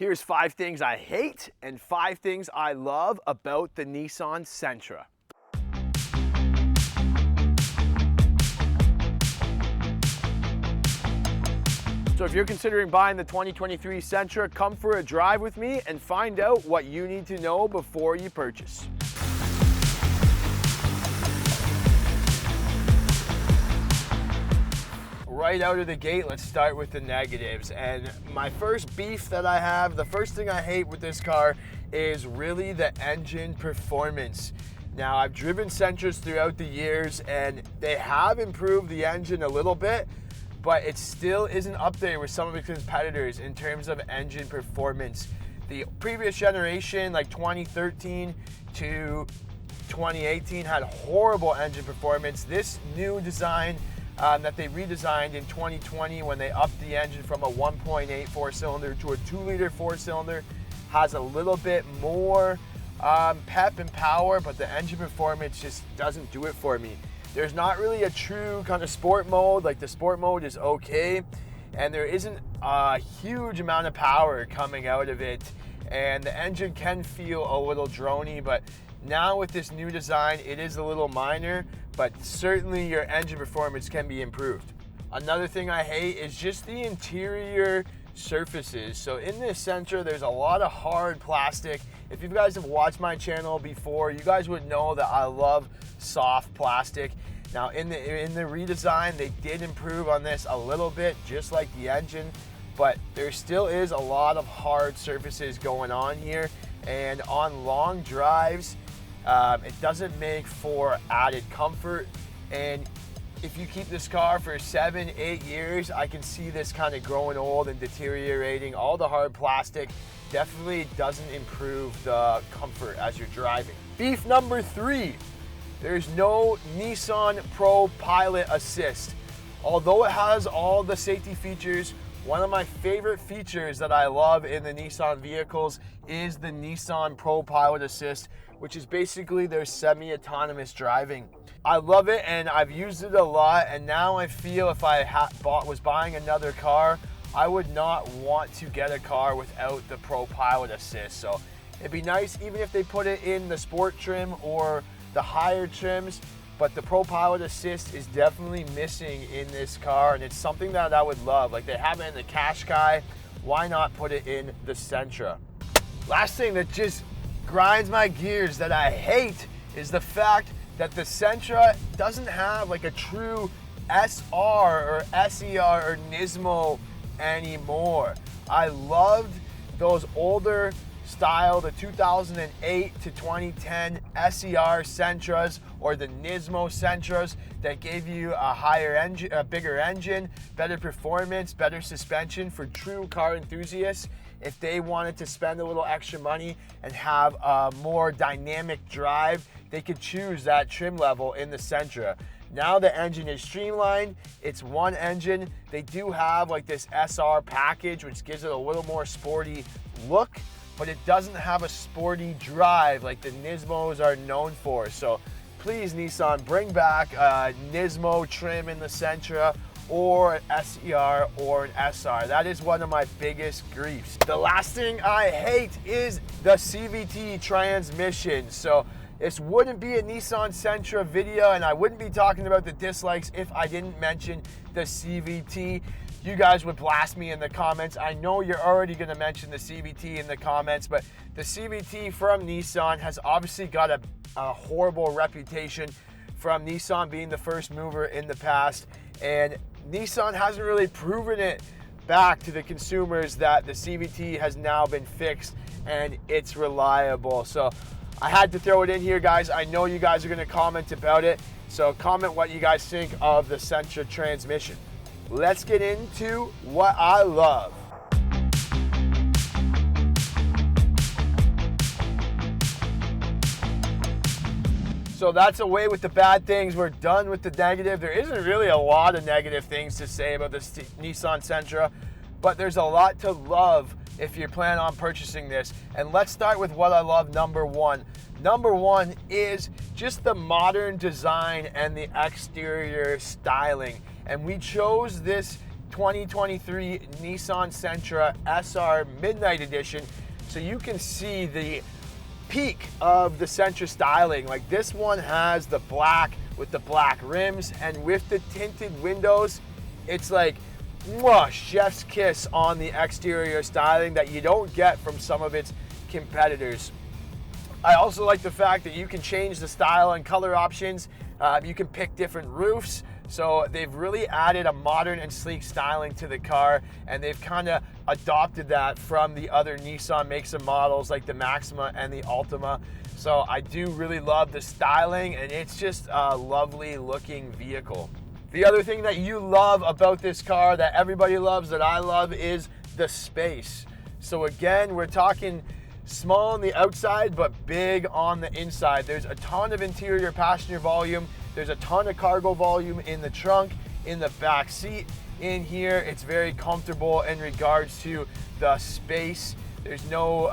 Here's 5 things I hate and 5 things I love about the Nissan Sentra. So if you're considering buying the 2023 Sentra, come for a drive with me and find out what you need to know before you purchase. Right out of the gate, let's start with the negatives. And my first beef that I have, the first thing I hate with this car is really the engine performance. Now, I've driven Sentras throughout the years and they have improved the engine a little bit, but it still isn't up there with some of its competitors in terms of engine performance. The previous generation, like 2013 to 2018, had horrible engine performance. This new design that they redesigned in 2020 when they upped the engine from a 1.8 4-cylinder to a 2-liter 4-cylinder has a little bit more pep and power, but the engine performance just doesn't do it for me. There's not really a true kind of sport mode. Like, the sport mode is okay, and there isn't a huge amount of power coming out of it, and the engine can feel a little drony, but now with this new design, it is a little minor, but certainly your engine performance can be improved. Another thing I hate is just the interior surfaces. So in this Sentra, there's a lot of hard plastic. If you guys have watched my channel before, you guys would know that I love soft plastic. Now in the redesign, they did improve on this a little bit, just like the engine, but there still is a lot of hard surfaces going on here, and on long drives, it doesn't make for added comfort. And if you keep this car for 7-8 years, I can see this kind of growing old and deteriorating. All the hard plastic definitely doesn't improve the comfort as you're driving. Beef number 3, there's no Nissan ProPilot Assist. Although it has all the safety features, one of my favorite features that I love in the Nissan vehicles is the Nissan ProPilot Assist, which is basically their semi-autonomous driving. I love it and I've used it a lot, and now I feel if I was buying another car, I would not want to get a car without the ProPilot Assist. So it'd be nice even if they put it in the sport trim or the higher trims, but the ProPilot Assist is definitely missing in this car, and it's something that I would love. Like, they have it in the Qashqai, why not put it in the Sentra? Last thing that just grinds my gears that I hate is the fact that the Sentra doesn't have like a true SR or SER or Nismo anymore. I loved those older style, the 2008 to 2010 SER Sentras or the Nismo Sentras that gave you a higher engine, a bigger engine, better performance, better suspension for true car enthusiasts. If they wanted to spend a little extra money and have a more dynamic drive, they could choose that trim level in the Sentra. Now the engine is streamlined, it's one engine. They do have like this SR package, which gives it a little more sporty look, but it doesn't have a sporty drive like the Nismos are known for. So please, Nissan, bring back a Nismo trim in the Sentra, or an SER or an SR. That is one of my biggest griefs. The last thing I hate is the CVT transmission. So this wouldn't be a Nissan Sentra video, and I wouldn't be talking about the dislikes if I didn't mention the CVT. You guys would blast me in the comments. I know you're already gonna mention the CVT in the comments, but the CVT from Nissan has obviously got a horrible reputation from Nissan being the first mover in the past, and Nissan hasn't really proven it back to the consumers that the CVT has now been fixed and it's reliable. So I had to throw it in here, guys. I know you guys are gonna comment about it, so comment what you guys think of the Sentra transmission. Let's get into what I love. So that's away with the bad things. We're done with the negative. There isn't really a lot of negative things to say about this Nissan Sentra, but there's a lot to love if you plan on purchasing this. And let's start with what I love, number one. Number one is just the modern design and the exterior styling. And we chose this 2023 Nissan Sentra SR Midnight Edition. So you can see the peak of the Sentra styling. Like, this one has the black with the black rims, and with the tinted windows, it's like mwah, chef's kiss on the exterior styling that you don't get from some of its competitors. I also like the fact that you can change the style and color options. You can pick different roofs. So they've really added a modern and sleek styling to the car, and they've kind of adopted that from the other Nissan makes and models like the Maxima and the Altima. So I do really love the styling, and it's just a lovely looking vehicle. The other thing that you love about this car, that everybody loves, that I love, is the space. So again, we're talking small on the outside, but big on the inside. There's a ton of interior passenger volume. There's a ton of cargo volume in the trunk, in the back seat. In here, it's very comfortable in regards to the space. There's no,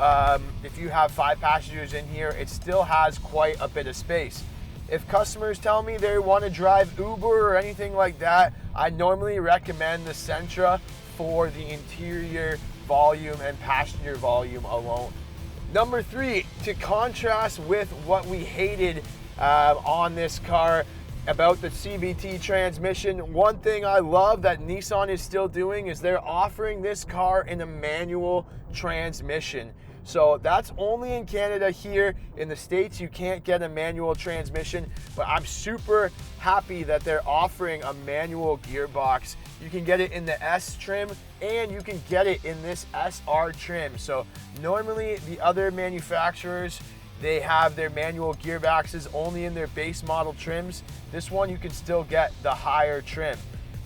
if you have 5 passengers in here, it still has quite a bit of space. If customers tell me they want to drive Uber or anything like that, I normally recommend the Sentra for the interior volume and passenger volume alone. Number 3, to contrast with what we hated on this car about the CVT transmission, one thing I love that Nissan is still doing is they're offering this car in a manual transmission. So that's only in Canada. Here in the States, you can't get a manual transmission, but I'm super happy that they're offering a manual gearbox. You can get it in the S trim, and you can get it in this SR trim. So normally the other manufacturers, they have their manual gearboxes only in their base model trims. This one, you can still get the higher trim.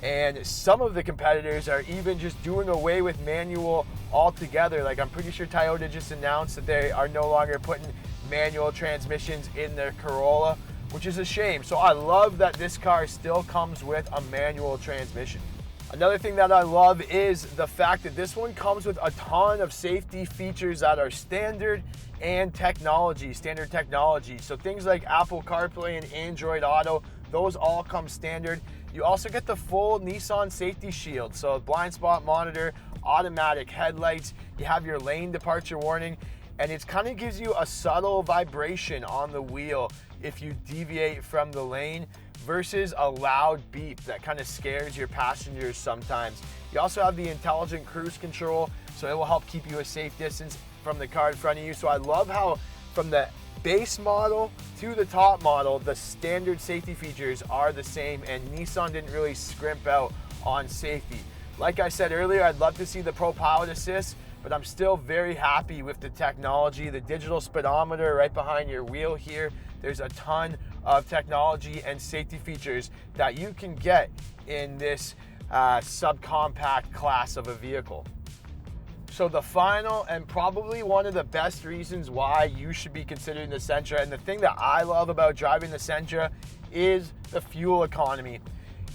And some of the competitors are even just doing away with manual altogether. Like, I'm pretty sure Toyota just announced that they are no longer putting manual transmissions in their Corolla, which is a shame. So I love that this car still comes with a manual transmission. Another thing that I love is the fact that this one comes with a ton of safety features that are standard and standard technology. So things like Apple CarPlay and Android Auto, those all come standard. You also get the full Nissan safety shield. So blind spot monitor, automatic headlights, you have your lane departure warning, and it kind of gives you a subtle vibration on the wheel if you deviate from the lane, versus a loud beep that kind of scares your passengers sometimes. You also have the intelligent cruise control, so it will help keep you a safe distance from the car in front of you. So I love how from the base model to the top model, the standard safety features are the same, and Nissan didn't really scrimp out on safety. Like I said earlier, I'd love to see the ProPilot Assist, but I'm still very happy with the technology. The digital speedometer right behind your wheel here, there's a ton of technology and safety features that you can get in this subcompact class of a vehicle. So the final and probably one of the best reasons why you should be considering the Sentra, and the thing that I love about driving the Sentra, is the fuel economy.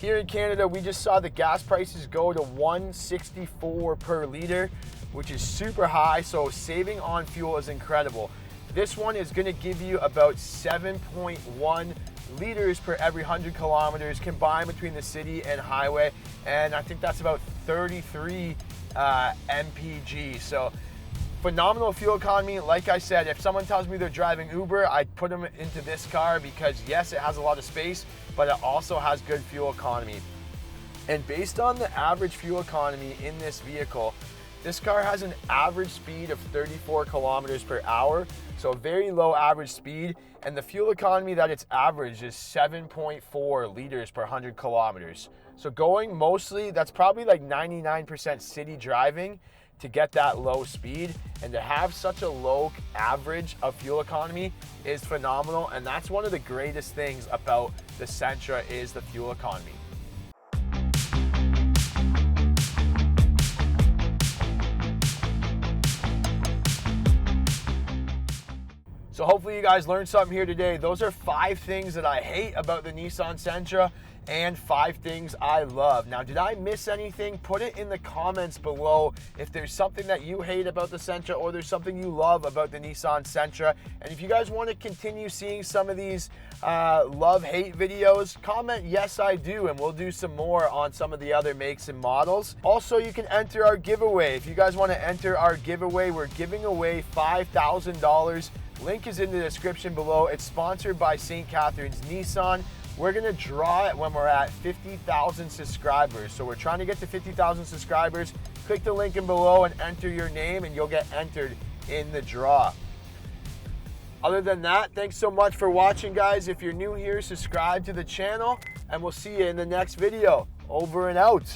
Here in Canada, we just saw the gas prices go to $1.64 per liter, which is super high, so saving on fuel is incredible. This one is going to give you about 7.1 liters per every 100 kilometers combined between the city and highway, and I think that's about 33 mpg. So phenomenal fuel economy. Like I said, if someone tells me they're driving Uber, I put them into this car because yes, it has a lot of space, but it also has good fuel economy. And based on the average fuel economy in this vehicle, this car has an average speed of 34 kilometers per hour, so a very low average speed, and the fuel economy that it's averaged is 7.4 liters per 100 kilometers. So going mostly, that's probably like 99% city driving to get that low speed, and to have such a low average of fuel economy is phenomenal, and that's one of the greatest things about the Sentra is the fuel economy. So hopefully you guys learned something here today. Those are 5 things that I hate about the Nissan Sentra, and 5 things I love. Now, did I miss anything? Put it in the comments below if there's something that you hate about the Sentra or there's something you love about the Nissan Sentra. And if you guys want to continue seeing some of these love-hate videos, comment yes I do, and we'll do some more on some of the other makes and models. Also, you can enter our giveaway. If you guys want to enter our giveaway, we're giving away $5,000. Link is in the description below. It's sponsored by St. Catharines Nissan. We're gonna draw it when we're at 50,000 subscribers. So we're trying to get to 50,000 subscribers. Click the link in below and enter your name and you'll get entered in the draw. Other than that, thanks so much for watching, guys. If you're new here, subscribe to the channel and we'll see you in the next video. Over and out.